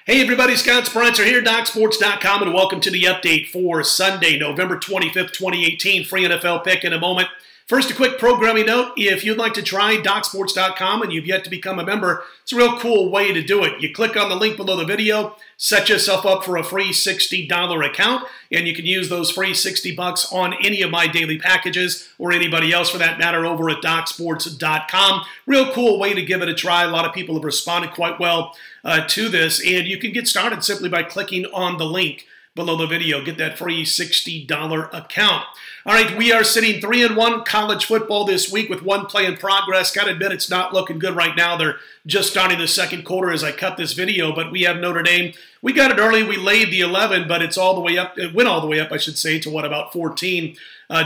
Hey everybody, Scott Spreitzer here, DocSports.com, and welcome to the update for Sunday, November 25th, 2018. Free NFL pick in a moment. First, a quick programming note. If you'd like to try DocSports.com and you've yet to become a member, it's a real cool way to do it. You click on the link below the video, set yourself up for a free $60 account, and you can use those free $60 on any of my daily packages or anybody else for that matter over at DocSports.com. Real cool way to give it a try. A lot of people have responded quite well to this, and you can get started simply by clicking on the link below the video. Get that free $60 account. All right, we are sitting 3-1 college football this week with one play in progress. Got to admit, it's not looking good right now. They're just starting the second quarter as I cut this video, but we have Notre Dame. We got it early. We laid the 11, but it's all the way up. It went all the way up, I should say, to what, about 14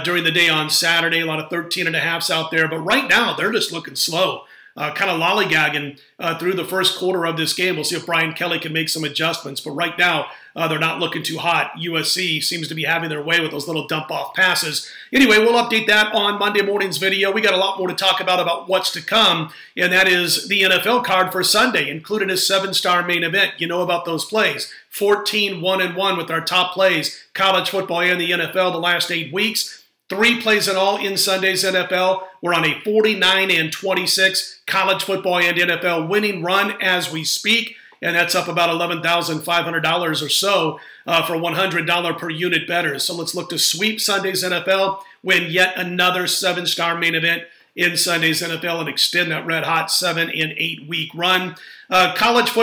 during the day on Saturday. A lot of 13.5s out there, but right now they're just looking slow. Kind of lollygagging through the first quarter of this game. We'll see if Brian Kelly can make some adjustments. But right now, they're not looking too hot. USC seems to be having their way with those little dump-off passes. Anyway, we'll update that on Monday morning's video. We got a lot more to talk about what's to come, and that is the NFL card for Sunday, including a 7-star main event. You know about those plays. 14-1-1 with our top plays, college football and the NFL the last 8 weeks. 3 plays in all in Sunday's NFL. We're on a 49-26 college football and NFL winning run as we speak, and that's up about $11,500 or so for $100 per unit bettors. So let's look to sweep Sunday's NFL, win yet another 7-star main event in Sunday's NFL, and extend that red-hot 7- and 8-week run. College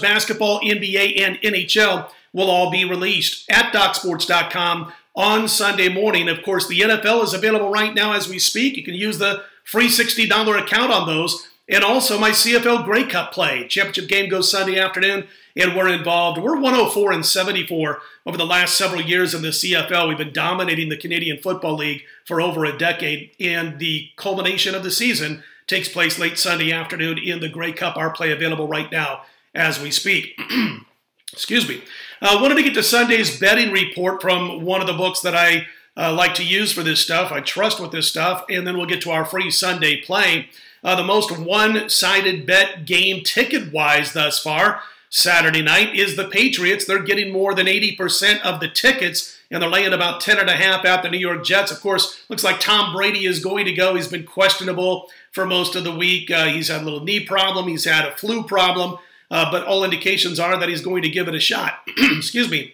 basketball, NBA, and NHL will all be released at DocSports.com on Sunday morning. Of course, the NFL is available right now as we speak. You can use the free $60 account on those. And also my CFL Grey Cup play. Championship game goes Sunday afternoon, and we're involved. We're 104-74 over the last several years in the CFL. We've been dominating the Canadian Football League for over a decade, and the culmination of the season takes place late Sunday afternoon in the Grey Cup. Our play available right now as we speak. Excuse me. I wanted to get to Sunday's betting report from one of the books that I like to use for this stuff. I trust with this stuff, and then we'll get to our free Sunday play. The most one-sided bet game ticket-wise thus far Saturday night is the Patriots. They're getting more than 80% of the tickets, and they're laying about 10.5 at the New York Jets. Of course, looks like Tom Brady is going to go. He's been questionable for most of the week. He's had a little knee problem. He's had a flu problem. But all indications are that he's going to give it a shot. Excuse me.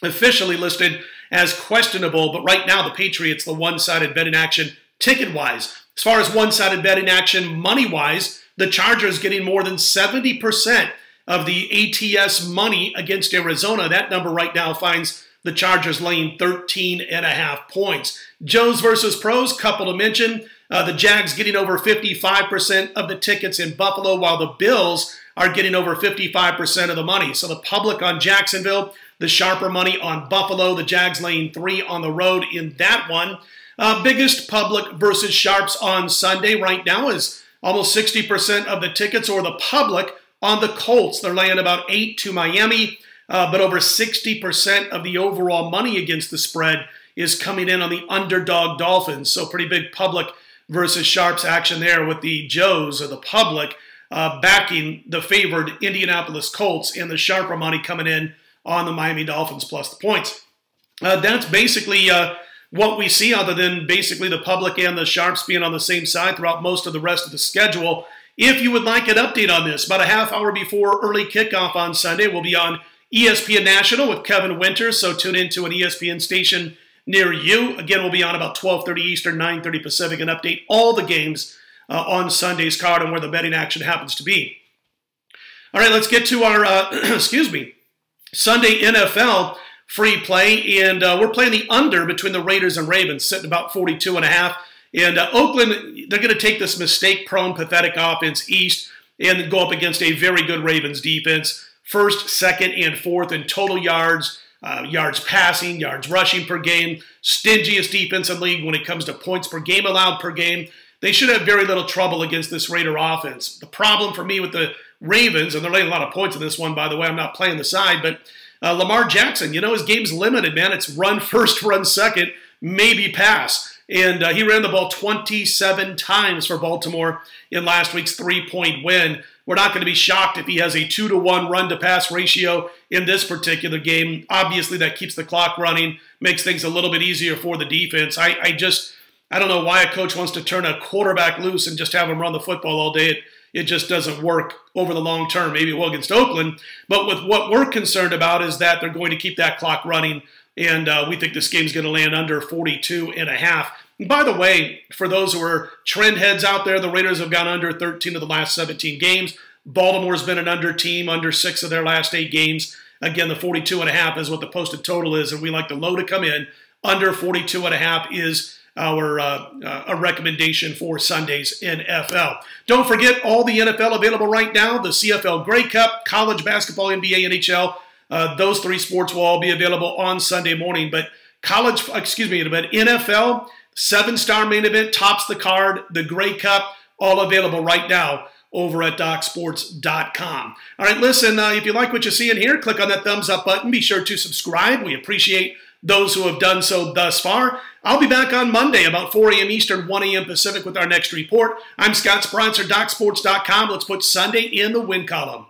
Officially listed as questionable, but right now the Patriots, the one-sided betting action ticket-wise. As far as one-sided betting action money-wise, the Chargers getting more than 70% of the ATS money against Arizona. That number right now finds the Chargers laying 13.5 points. Joes versus pros, couple to mention. The Jags getting over 55% of the tickets in Buffalo, while the Bills are getting over 55% of the money. So the public on Jacksonville, the sharper money on Buffalo, the Jags laying 3 on the road in that one. Biggest public versus sharps on Sunday right now is almost 60% of the tickets, or the public on the Colts. They're laying about 8 to Miami, but over 60% of the overall money against the spread is coming in on the underdog Dolphins. So pretty big public versus sharps action there with the Joes, or the public, backing the favored Indianapolis Colts, and the sharper money coming in on the Miami Dolphins plus the points. That's basically what we see, other than basically the public and the sharps being on the same side throughout most of the rest of the schedule. If you would like an update on this, about a half hour before early kickoff on Sunday, we'll be on ESPN National with Kevin Winters, so tune into an ESPN station near you. Again, we'll be on about 12:30 Eastern, 9:30 Pacific, and update all the games on Sunday's card and where the betting action happens to be. All right, let's get to our, Sunday NFL free play, and we're playing the under between the Raiders and Ravens, sitting about 42.5. And Oakland, they're going to take this mistake-prone, pathetic offense east and go up against a very good Ravens defense. First, second, and fourth in total yards, yards passing, yards rushing per game. Stingiest defense in the league when it comes to points per game allowed per game. They should have very little trouble against this Raider offense. The problem for me with the Ravens, and they're laying a lot of points in this one, by the way, I'm not playing the side, but Lamar Jackson, you know, his game's limited, man. It's run first, run second, maybe pass. And he ran the ball 27 times for Baltimore in last week's 3-point win we're not going to be shocked if he has a 2-to-1 run-to-pass ratio in this particular game. Obviously, that keeps the clock running, makes things a little bit easier for the defense. I don't know why a coach wants to turn a quarterback loose and just have him run the football all day. It just doesn't work over the long term. Maybe it will against Oakland. But with what we're concerned about is that they're going to keep that clock running, and we think this game's going to land under 42.5. And by the way, for those who are trend heads out there, the Raiders have gone under 13 of the last 17 games. Baltimore's been an under team, under 6 of their last 8 games. Again, the 42.5 is what the posted total is, and we like the low to come in. Under 42.5 is our a recommendation for Sunday's NFL. Don't forget all the NFL available right now, the CFL Grey Cup, college basketball, NBA, NHL. Those 3 sports will all be available on Sunday morning. But NFL, 7-star main event tops the card, the Grey Cup, all available right now over at DocSports.com. All right, listen, if you like what you see in here, click on that thumbs up button. Be sure to subscribe. We appreciate those who have done so thus far. I'll be back on Monday about 4 a.m. Eastern, 1 a.m. Pacific with our next report. I'm Scott Spreitzer, DocSports.com. Let's put Sunday in the win column.